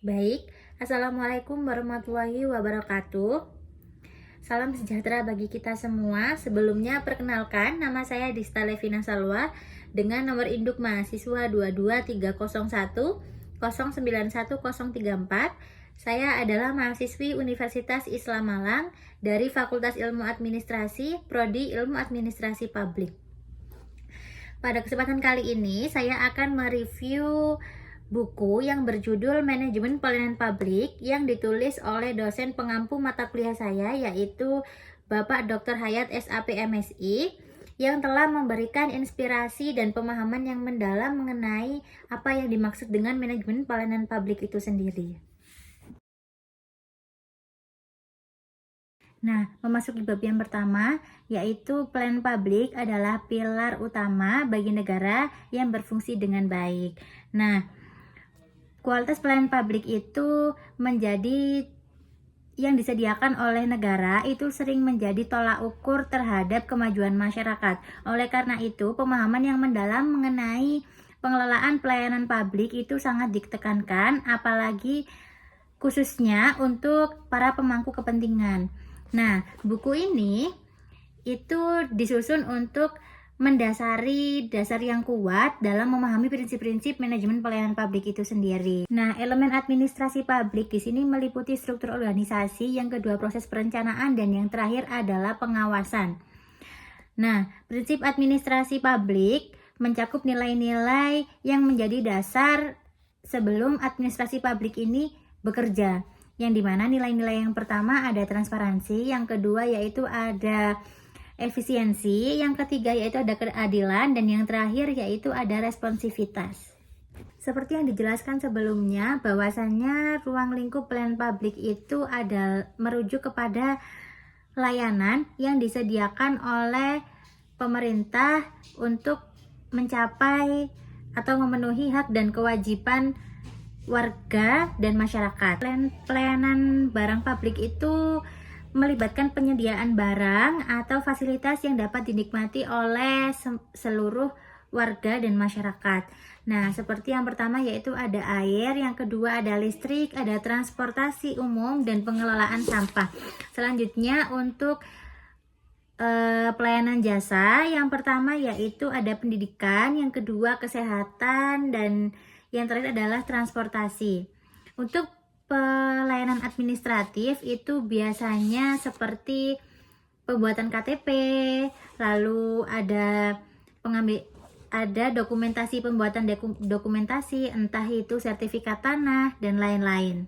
Baik, Assalamualaikum warahmatullahi wabarakatuh. Salam sejahtera bagi kita semua. Sebelumnya perkenalkan, nama saya Dista Levina Salwa dengan nomor induk mahasiswa 22301091034. Saya adalah mahasiswi Universitas Islam Malang dari Fakultas Ilmu Administrasi, Prodi Ilmu Administrasi Publik. Pada kesempatan kali ini, saya akan mereview buku yang berjudul Manajemen Pelayanan Publik yang ditulis oleh dosen pengampu mata kuliah saya, yaitu Bapak Dr. Hayat SAP MSI, yang telah memberikan inspirasi dan pemahaman yang mendalam mengenai apa yang dimaksud dengan manajemen pelayanan publik itu sendiri. Nah, memasuki bab yang pertama, yaitu pelayanan publik adalah pilar utama bagi negara yang berfungsi dengan baik. Nah, kualitas pelayanan publik itu menjadi yang disediakan oleh negara itu sering menjadi tolak ukur terhadap kemajuan masyarakat. Oleh karena itu, pemahaman yang mendalam mengenai pengelolaan pelayanan publik itu sangat ditekankan, apalagi khususnya untuk para pemangku kepentingan. Nah, buku ini itu disusun untuk mendasari dasar yang kuat dalam memahami prinsip-prinsip manajemen pelayanan publik itu sendiri. Nah, elemen administrasi publik di sini meliputi struktur organisasi, yang kedua proses perencanaan, dan yang terakhir adalah pengawasan. Nah, prinsip administrasi publik mencakup nilai-nilai yang menjadi dasar sebelum administrasi publik ini bekerja, yang dimana nilai-nilai yang pertama ada transparansi, yang kedua yaitu ada efisiensi, yang ketiga yaitu ada keadilan, dan yang terakhir yaitu ada responsivitas. Seperti yang dijelaskan sebelumnya, bahwasannya ruang lingkup pelayanan publik itu ada merujuk kepada layanan yang disediakan oleh pemerintah untuk mencapai atau memenuhi hak dan kewajiban warga dan masyarakat. Pelayanan barang publik itu melibatkan penyediaan barang atau fasilitas yang dapat dinikmati oleh seluruh warga dan masyarakat. Nah, seperti yang pertama yaitu ada air, yang kedua ada listrik, ada transportasi umum, dan pengelolaan sampah. Selanjutnya untuk pelayanan jasa, yang pertama yaitu ada pendidikan, yang kedua kesehatan, dan yang terakhir adalah transportasi. Untuk pelayanan administratif itu biasanya seperti pembuatan KTP, lalu ada dokumentasi, pembuatan dokumentasi, entah itu sertifikat tanah dan lain-lain.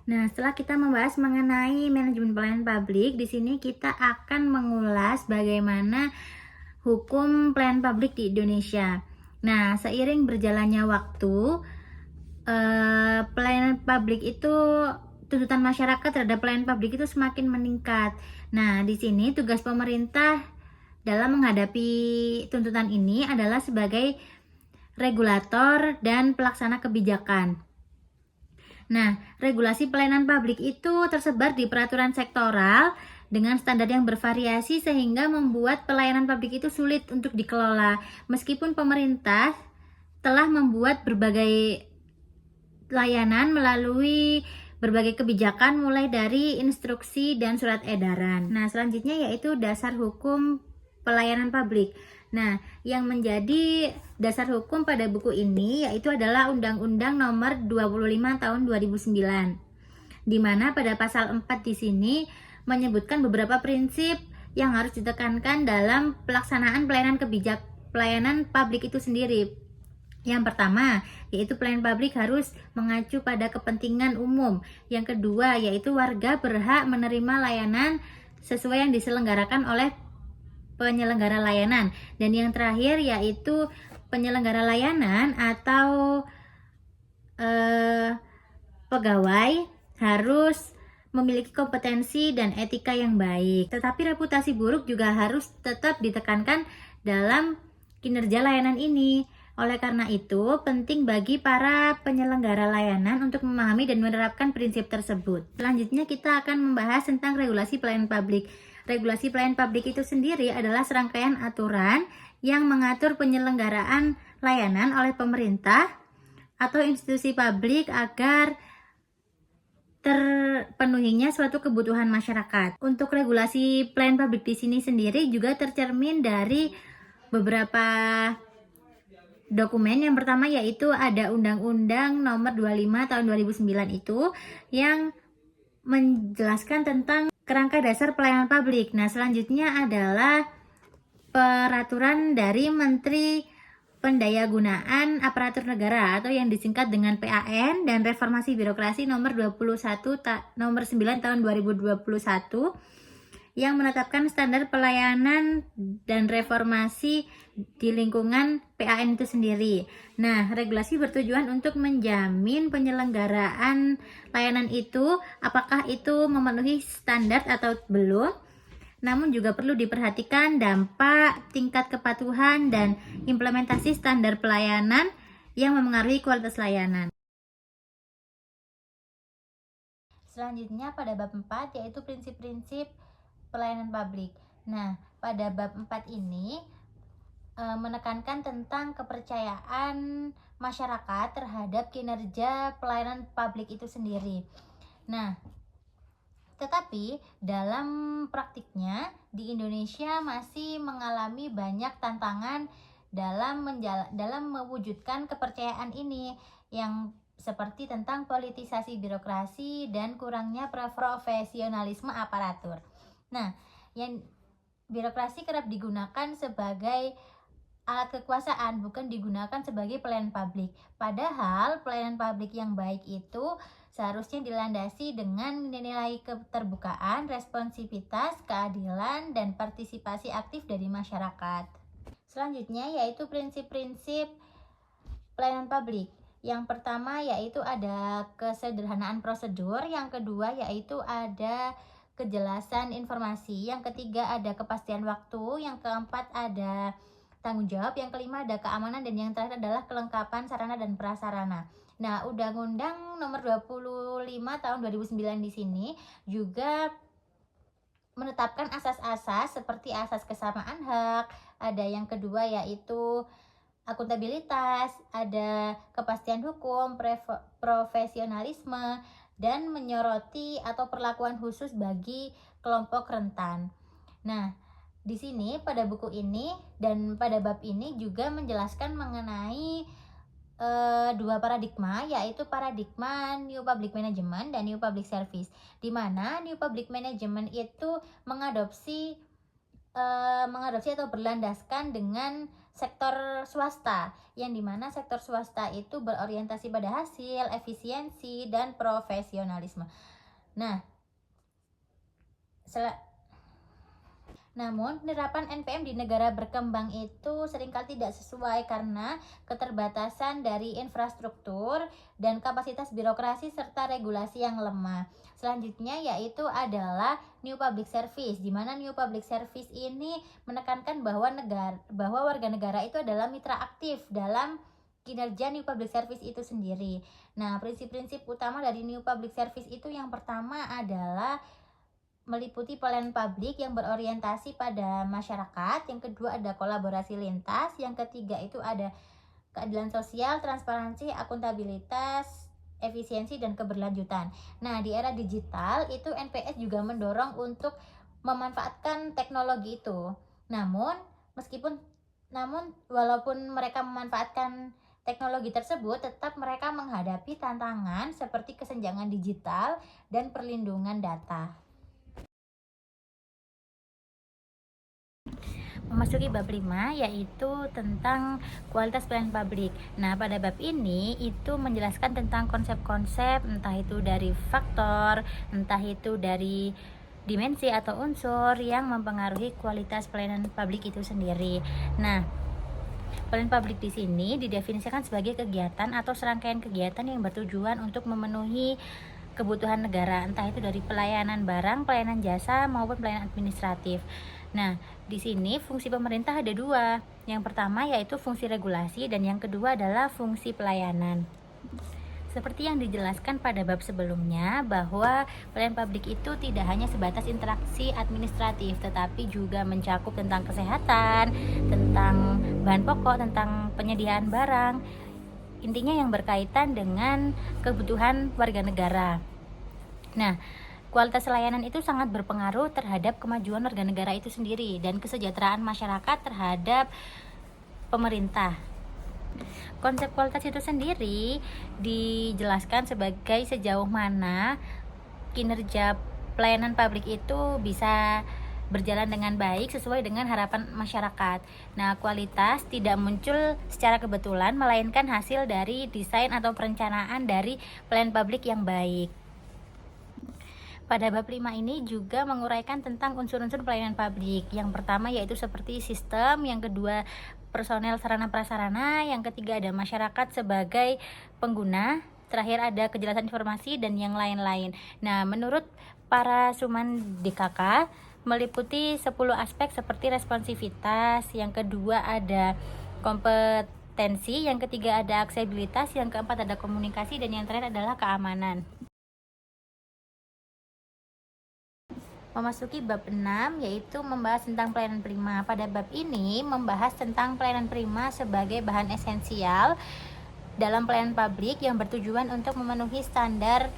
Nah, setelah kita membahas mengenai manajemen pelayanan publik, di sini kita akan mengulas bagaimana hukum pelayanan publik di Indonesia. Nah, seiring berjalannya waktu, pelayanan publik itu, tuntutan masyarakat terhadap pelayanan publik itu semakin meningkat. Nah, di sini tugas pemerintah dalam menghadapi tuntutan ini adalah sebagai regulator dan pelaksana kebijakan. Nah, regulasi pelayanan publik itu tersebar di peraturan sektoral dengan standar yang bervariasi sehingga membuat pelayanan publik itu sulit untuk dikelola. Meskipun pemerintah telah membuat berbagai layanan melalui berbagai kebijakan mulai dari instruksi dan surat edaran. Nah, selanjutnya yaitu dasar hukum pelayanan publik. Nah, yang menjadi dasar hukum pada buku ini yaitu adalah Undang-Undang Nomor 25 Tahun 2009. Di mana pada pasal 4 di sini menyebutkan beberapa prinsip yang harus ditekankan dalam pelaksanaan pelayanan publik itu sendiri. Yang pertama, yaitu pelayanan publik harus mengacu pada kepentingan umum. Yang kedua, yaitu warga berhak menerima layanan sesuai yang diselenggarakan oleh penyelenggara layanan. Dan yang terakhir, yaitu penyelenggara layanan atau pegawai harus memiliki kompetensi dan etika yang baik. Tetapi reputasi buruk juga harus tetap ditekankan dalam kinerja layanan ini. Oleh karena itu, penting bagi para penyelenggara layanan untuk memahami dan menerapkan prinsip tersebut. Selanjutnya kita akan membahas tentang regulasi pelayanan publik. Regulasi pelayanan publik itu sendiri adalah serangkaian aturan yang mengatur penyelenggaraan layanan oleh pemerintah atau institusi publik agar terpenuhinya suatu kebutuhan masyarakat. Untuk regulasi pelayanan publik di sini sendiri juga tercermin dari beberapa dokumen. Yang pertama yaitu ada Undang-Undang Nomor 25 Tahun 2009 itu yang menjelaskan tentang kerangka dasar pelayanan publik. Nah, selanjutnya adalah peraturan dari Menteri Pendayagunaan Aparatur Negara atau yang disingkat dengan PAN dan Reformasi Birokrasi nomor 9 tahun 2021 yang menetapkan standar pelayanan dan reformasi di lingkungan PAN itu sendiri. Nah, regulasi bertujuan untuk menjamin penyelenggaraan layanan itu apakah itu memenuhi standar atau belum. Namun juga perlu diperhatikan dampak, tingkat kepatuhan, dan implementasi standar pelayanan yang memengaruhi kualitas layanan. Selanjutnya pada bab 4 yaitu prinsip-prinsip pelayanan publik. Nah, pada bab 4 ini menekankan tentang kepercayaan masyarakat terhadap kinerja pelayanan publik itu sendiri. Nah, tetapi dalam praktiknya di Indonesia masih mengalami banyak tantangan dalam mewujudkan kepercayaan ini, yang seperti tentang politisasi birokrasi dan kurangnya profesionalisme aparatur. Nah, yang birokrasi kerap digunakan sebagai alat kekuasaan, bukan digunakan sebagai pelayanan publik. Padahal pelayanan publik yang baik itu seharusnya dilandasi dengan nilai keterbukaan, responsivitas, keadilan, dan partisipasi aktif dari masyarakat. Selanjutnya yaitu prinsip-prinsip pelayanan publik. Yang pertama yaitu ada kesederhanaan prosedur, yang kedua yaitu ada kejelasan informasi, yang ketiga ada kepastian waktu, yang keempat ada tanggung jawab, yang kelima ada keamanan, dan yang terakhir adalah kelengkapan sarana dan prasarana. Nah, Undang-Undang Nomor 25 Tahun 2009 di sini juga menetapkan asas-asas seperti asas kesamaan hak, ada yang kedua yaitu akuntabilitas, ada kepastian hukum, profesionalisme, dan menyoroti atau perlakuan khusus bagi kelompok rentan. Nah, di sini pada buku ini dan pada bab ini juga menjelaskan mengenai dua paradigma, yaitu paradigma New Public Management dan New Public Service, di mana New Public Management itu mengadopsi atau berlandaskan dengan sektor swasta, yang dimana sektor swasta itu berorientasi pada hasil, efisiensi, dan profesionalisme. Nah, namun, penerapan NPM di negara berkembang itu seringkali tidak sesuai karena keterbatasan dari infrastruktur dan kapasitas birokrasi serta regulasi yang lemah. Selanjutnya yaitu adalah New Public Service, di mana New Public Service ini menekankan bahwa warga negara itu adalah mitra aktif dalam kinerja New Public Service itu sendiri. Nah, prinsip-prinsip utama dari New Public Service itu yang pertama adalah meliputi pelayanan publik yang berorientasi pada masyarakat, yang kedua ada kolaborasi lintas, yang ketiga itu ada keadilan sosial, transparansi, akuntabilitas, efisiensi, dan keberlanjutan. Nah, di era digital itu NPS juga mendorong untuk memanfaatkan teknologi itu. Namun walaupun mereka memanfaatkan teknologi tersebut, tetap mereka menghadapi tantangan seperti kesenjangan digital dan perlindungan data. Memasuki bab 5 yaitu tentang kualitas pelayanan publik. Nah, pada bab ini itu menjelaskan tentang konsep-konsep, entah itu dari faktor, entah itu dari dimensi atau unsur yang mempengaruhi kualitas pelayanan publik itu sendiri. Nah, pelayanan publik di sini didefinisikan sebagai kegiatan atau serangkaian kegiatan yang bertujuan untuk memenuhi kebutuhan negara, entah itu dari pelayanan barang, pelayanan jasa, maupun pelayanan administratif. Nah, di sini fungsi pemerintah ada dua. Yang pertama yaitu fungsi regulasi dan yang kedua adalah fungsi pelayanan. Seperti yang dijelaskan pada bab sebelumnya, bahwa pelayanan publik itu tidak hanya sebatas interaksi administratif, tetapi juga mencakup tentang kesehatan, tentang bahan pokok, tentang penyediaan barang. Intinya yang berkaitan dengan kebutuhan warga negara. Nah, kualitas layanan itu sangat berpengaruh terhadap kemajuan warga negara itu sendiri dan kesejahteraan masyarakat terhadap pemerintah. Konsep kualitas itu sendiri dijelaskan sebagai sejauh mana kinerja pelayanan publik itu bisa berjalan dengan baik sesuai dengan harapan masyarakat. Nah, kualitas tidak muncul secara kebetulan, melainkan hasil dari desain atau perencanaan dari pelayanan publik yang baik. Pada bab 5 ini juga menguraikan tentang unsur-unsur pelayanan publik. Yang pertama yaitu seperti sistem, yang kedua personel sarana prasarana, yang ketiga ada masyarakat sebagai pengguna, terakhir ada kejelasan informasi dan yang lain-lain. Nah, menurut para Suman DKK meliputi 10 aspek seperti responsivitas, yang kedua ada kompetensi, yang ketiga ada aksesibilitas, yang keempat ada komunikasi, dan yang terakhir adalah keamanan. Memasuki bab 6 yaitu membahas tentang pelayanan prima. Pada bab ini membahas tentang pelayanan prima sebagai bahan esensial dalam pelayanan publik yang bertujuan untuk memenuhi standar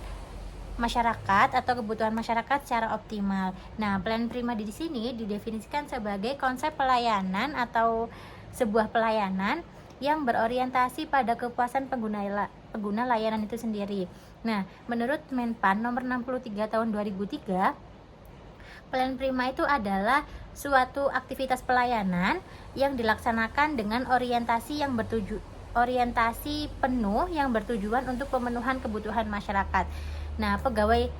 masyarakat atau kebutuhan masyarakat secara optimal. Nah, pelayanan prima di sini didefinisikan sebagai konsep pelayanan atau sebuah pelayanan yang berorientasi pada kepuasan pengguna layanan itu sendiri. Nah, menurut Menpan nomor 63 tahun 2003, pelayanan prima itu adalah suatu aktivitas pelayanan yang dilaksanakan dengan orientasi penuh yang bertujuan untuk pemenuhan kebutuhan masyarakat. Nah, pegawai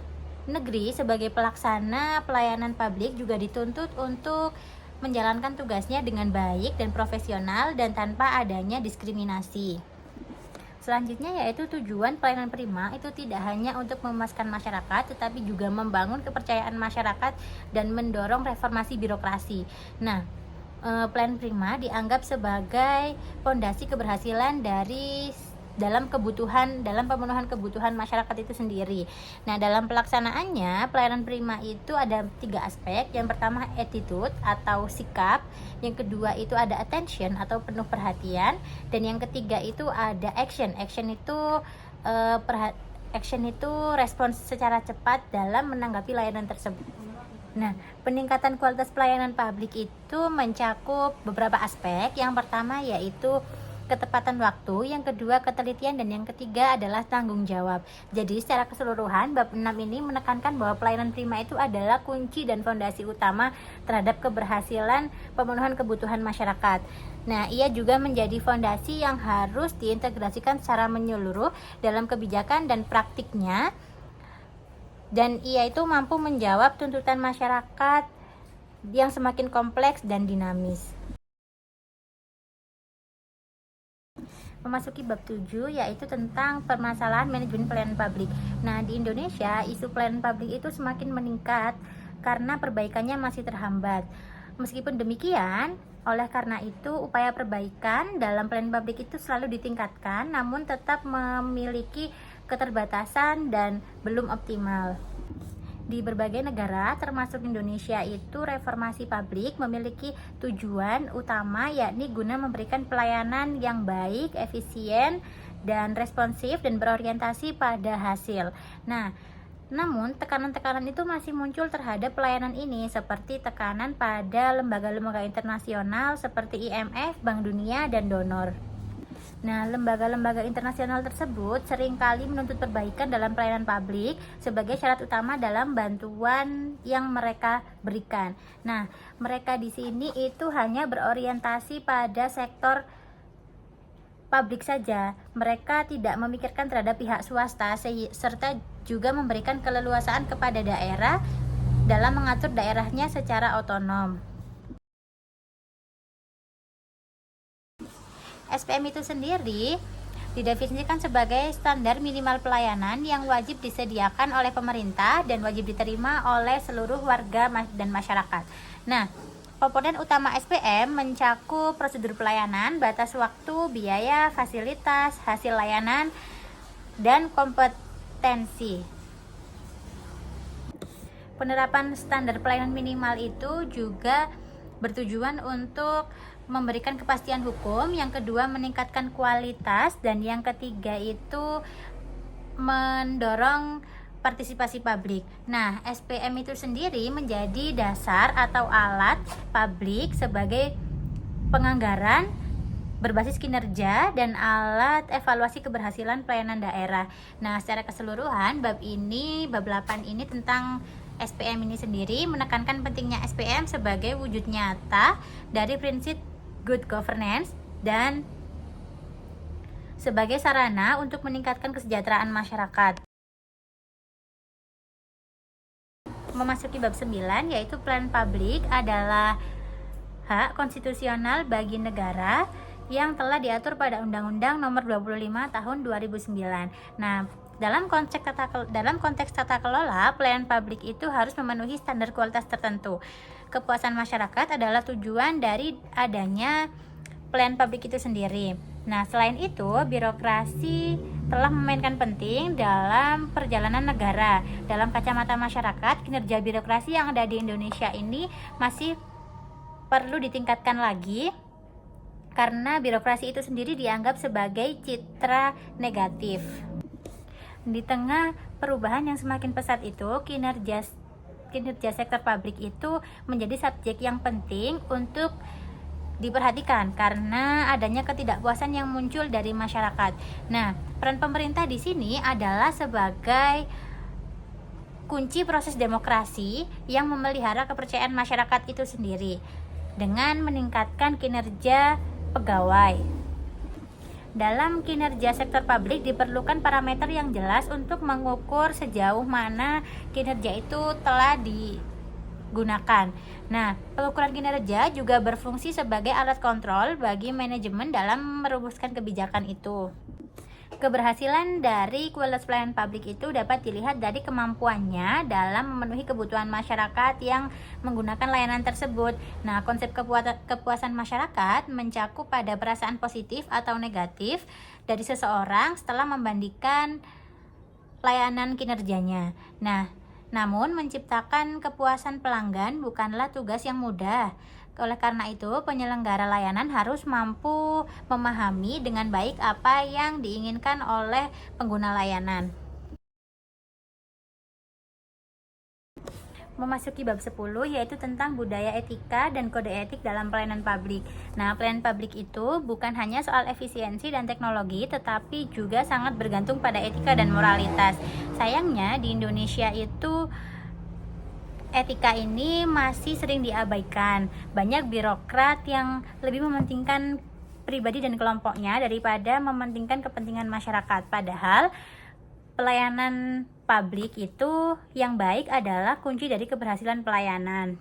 negeri sebagai pelaksana pelayanan publik juga dituntut untuk menjalankan tugasnya dengan baik dan profesional dan tanpa adanya diskriminasi. Selanjutnya yaitu tujuan pelayanan prima itu tidak hanya untuk memuaskan masyarakat, tetapi juga membangun kepercayaan masyarakat dan mendorong reformasi birokrasi. Nah, pelayanan prima dianggap sebagai fondasi keberhasilan dalam pemenuhan kebutuhan masyarakat itu sendiri. Nah, dalam pelaksanaannya pelayanan prima itu ada 3 aspek. Yang pertama attitude atau sikap, yang kedua itu ada attention atau penuh perhatian, dan yang ketiga itu ada action. Action itu respons secara cepat dalam menanggapi layanan tersebut. Nah, peningkatan kualitas pelayanan publik itu mencakup beberapa aspek. Yang pertama yaitu ketepatan waktu, yang kedua ketelitian, dan yang ketiga adalah tanggung jawab. Jadi secara keseluruhan bab 6 ini menekankan bahwa pelayanan prima itu adalah kunci dan fondasi utama terhadap keberhasilan pemenuhan kebutuhan masyarakat. Nah, ia juga menjadi fondasi yang harus diintegrasikan secara menyeluruh dalam kebijakan dan praktiknya, dan ia itu mampu menjawab tuntutan masyarakat yang semakin kompleks dan dinamis. Memasuki bab 7 yaitu tentang permasalahan manajemen pelayanan publik. Nah, di Indonesia isu pelayanan publik itu semakin meningkat karena perbaikannya masih terhambat. Meskipun demikian, oleh karena itu upaya perbaikan dalam pelayanan publik itu selalu ditingkatkan, namun tetap memiliki keterbatasan dan belum optimal. Di berbagai negara termasuk Indonesia itu reformasi publik memiliki tujuan utama yakni guna memberikan pelayanan yang baik, efisien, dan responsif dan berorientasi pada hasil. Nah, namun tekanan-tekanan itu masih muncul terhadap pelayanan ini seperti tekanan pada lembaga-lembaga internasional seperti IMF, Bank Dunia, dan donor. Nah, lembaga-lembaga internasional tersebut seringkali menuntut perbaikan dalam pelayanan publik sebagai syarat utama dalam bantuan yang mereka berikan. Nah, mereka di sini itu hanya berorientasi pada sektor publik saja. Mereka tidak memikirkan terhadap pihak swasta serta juga memberikan keleluasaan kepada daerah dalam mengatur daerahnya secara otonom. SPM itu sendiri didefinisikan sebagai standar minimal pelayanan yang wajib disediakan oleh pemerintah dan wajib diterima oleh seluruh warga dan masyarakat. Nah, komponen utama SPM mencakup prosedur pelayanan, batas waktu, biaya, fasilitas, hasil layanan, dan kompetensi. Penerapan standar pelayanan minimal itu juga bertujuan untuk memberikan kepastian hukum, yang kedua meningkatkan kualitas, dan yang ketiga itu mendorong partisipasi publik. Nah, SPM itu sendiri menjadi dasar atau alat publik sebagai penganggaran berbasis kinerja dan alat evaluasi keberhasilan pelayanan daerah. Nah, secara keseluruhan bab 8 ini tentang SPM ini sendiri menekankan pentingnya SPM sebagai wujud nyata dari prinsip good governance dan sebagai sarana untuk meningkatkan kesejahteraan masyarakat. Memasuki bab 9, yaitu pelayanan publik adalah hak konstitusional bagi negara yang telah diatur pada Undang-Undang Nomor 25 Tahun 2009. Nah, dalam konteks tata kelola, pelayanan publik itu harus memenuhi standar kualitas tertentu. Kepuasan masyarakat adalah tujuan dari adanya pelayanan publik itu sendiri. Nah, selain itu, birokrasi telah memainkan penting dalam perjalanan negara. Dalam kacamata masyarakat, kinerja birokrasi yang ada di Indonesia ini masih perlu ditingkatkan lagi karena birokrasi itu sendiri dianggap sebagai citra negatif. Di tengah perubahan yang semakin pesat itu, kinerja sektor publik itu menjadi subjek yang penting untuk diperhatikan karena adanya ketidakpuasan yang muncul dari masyarakat. Nah, peran pemerintah di sini adalah sebagai kunci proses demokrasi yang memelihara kepercayaan masyarakat itu sendiri dengan meningkatkan kinerja pegawai. Dalam kinerja sektor publik diperlukan parameter yang jelas untuk mengukur sejauh mana kinerja itu telah digunakan. Nah, pengukuran kinerja juga berfungsi sebagai alat kontrol bagi manajemen dalam merumuskan kebijakan itu. Keberhasilan dari kualitas pelayanan publik itu dapat dilihat dari kemampuannya dalam memenuhi kebutuhan masyarakat yang menggunakan layanan tersebut. Nah, konsep kepuasan masyarakat mencakup pada perasaan positif atau negatif dari seseorang setelah membandingkan layanan kinerjanya. Nah, namun menciptakan kepuasan pelanggan bukanlah tugas yang mudah. Oleh karena itu, penyelenggara layanan harus mampu memahami dengan baik apa yang diinginkan oleh pengguna layanan. Memasuki bab 10, yaitu tentang budaya etika dan kode etik dalam pelayanan publik. Nah, pelayanan publik itu bukan hanya soal efisiensi dan teknologi, tetapi juga sangat bergantung pada etika dan moralitas. Sayangnya di Indonesia itu etika ini masih sering diabaikan. Banyak birokrat yang lebih mementingkan pribadi dan kelompoknya daripada mementingkan kepentingan masyarakat. Padahal pelayanan publik itu yang baik adalah kunci dari keberhasilan pelayanan.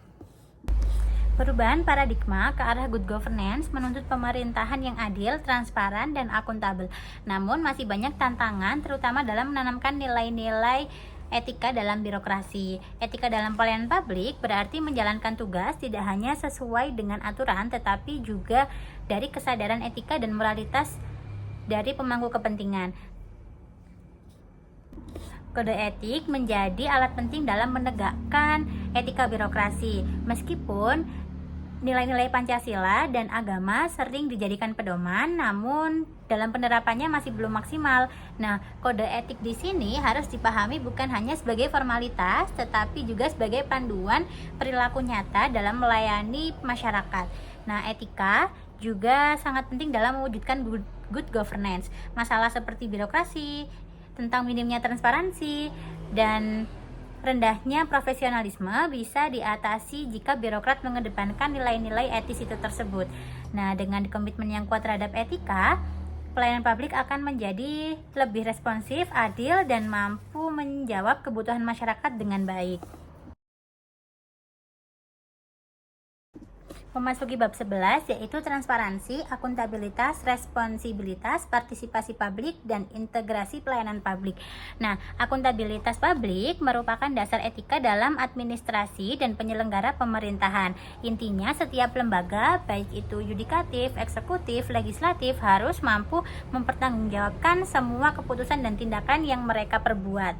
Perubahan paradigma ke arah good governance menuntut pemerintahan yang adil, transparan, dan akuntabel. Namun masih banyak tantangan, terutama dalam menanamkan nilai-nilai etika dalam birokrasi. Etika dalam pelayanan publik berarti menjalankan tugas tidak hanya sesuai dengan aturan, tetapi juga dari kesadaran etika dan moralitas dari pemangku kepentingan. Kode etik menjadi alat penting dalam menegakkan etika birokrasi. Meskipun nilai-nilai Pancasila dan agama sering dijadikan pedoman, namun dalam penerapannya masih belum maksimal. Nah, kode etik di sini harus dipahami bukan hanya sebagai formalitas, tetapi juga sebagai panduan perilaku nyata dalam melayani masyarakat. Nah, etika juga sangat penting dalam mewujudkan good governance. Masalah seperti birokrasi, tentang minimnya transparansi, dan rendahnya profesionalisme bisa diatasi jika birokrat mengedepankan nilai-nilai etis itu tersebut. Nah, dengan komitmen yang kuat terhadap etika, pelayanan publik akan menjadi lebih responsif, adil, dan mampu menjawab kebutuhan masyarakat dengan baik. Memasuki bab 11 yaitu transparansi, akuntabilitas, responsibilitas, partisipasi publik, dan integrasi pelayanan publik. Nah, akuntabilitas publik merupakan dasar etika dalam administrasi dan penyelenggara pemerintahan. Intinya setiap lembaga, baik itu yudikatif, eksekutif, legislatif, harus mampu mempertanggungjawabkan semua keputusan dan tindakan yang mereka perbuat.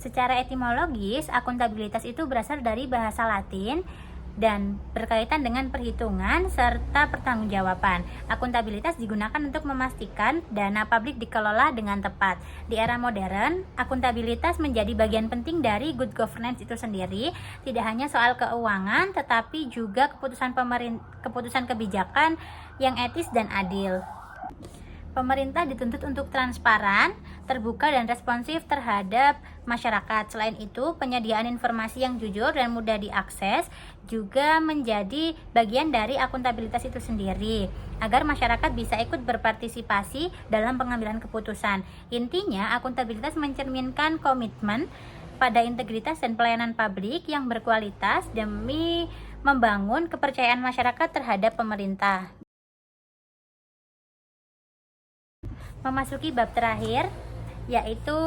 Secara etimologis, akuntabilitas itu berasal dari bahasa Latin dan berkaitan dengan perhitungan serta pertanggungjawaban. Akuntabilitas digunakan untuk memastikan dana publik dikelola dengan tepat. Di era modern, akuntabilitas menjadi bagian penting dari good governance itu sendiri, tidak hanya soal keuangan, tetapi juga keputusan kebijakan yang etis dan adil. Pemerintah dituntut untuk transparan, terbuka, dan responsif terhadap masyarakat. Selain itu, penyediaan informasi yang jujur dan mudah diakses juga menjadi bagian dari akuntabilitas itu sendiri, agar masyarakat bisa ikut berpartisipasi dalam pengambilan keputusan. Intinya, akuntabilitas mencerminkan komitmen pada integritas dan pelayanan publik yang berkualitas demi membangun kepercayaan masyarakat terhadap pemerintah. Memasuki bab terakhir yaitu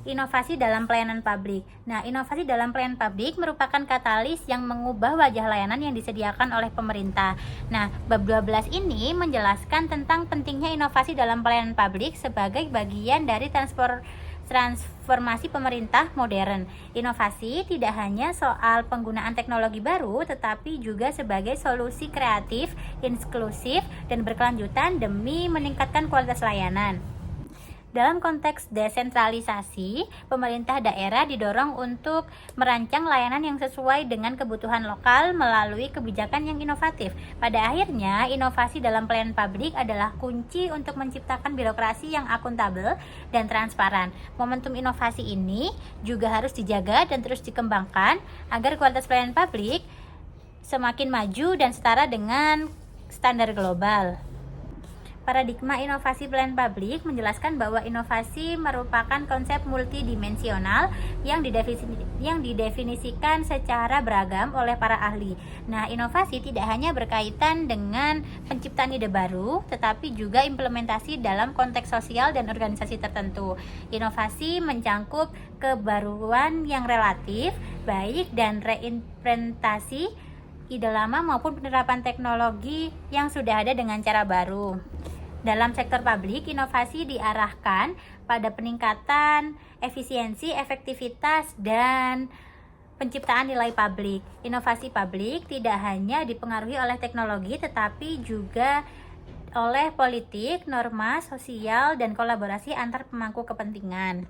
inovasi dalam pelayanan publik. Nah, inovasi dalam pelayanan publik merupakan katalis yang mengubah wajah layanan yang disediakan oleh pemerintah. Nah, bab 12 ini menjelaskan tentang pentingnya inovasi dalam pelayanan publik sebagai bagian dari transformasi pemerintah modern. Inovasi tidak hanya soal penggunaan teknologi baru, tetapi juga sebagai solusi kreatif, inklusif, dan berkelanjutan demi meningkatkan kualitas layanan. Dalam konteks desentralisasi, pemerintah daerah didorong untuk merancang layanan yang sesuai dengan kebutuhan lokal melalui kebijakan yang inovatif. Pada akhirnya, inovasi dalam pelayanan publik adalah kunci untuk menciptakan birokrasi yang akuntabel dan transparan. Momentum inovasi ini juga harus dijaga dan terus dikembangkan agar kualitas pelayanan publik semakin maju dan setara dengan standar global. Paradigma inovasi pelayanan publik menjelaskan bahwa inovasi merupakan konsep multidimensional yang didefinisikan secara beragam oleh para ahli. Nah, inovasi tidak hanya berkaitan dengan penciptaan ide baru, tetapi juga implementasi dalam konteks sosial dan organisasi tertentu. Inovasi mencangkup kebaruan yang relatif, baik dan reimplementasi ide lama maupun penerapan teknologi yang sudah ada dengan cara baru. Dalam sektor publik, inovasi diarahkan pada peningkatan efisiensi, efektivitas, dan penciptaan nilai publik. Inovasi publik tidak hanya dipengaruhi oleh teknologi, tetapi juga oleh politik, norma, sosial, dan kolaborasi antar pemangku kepentingan.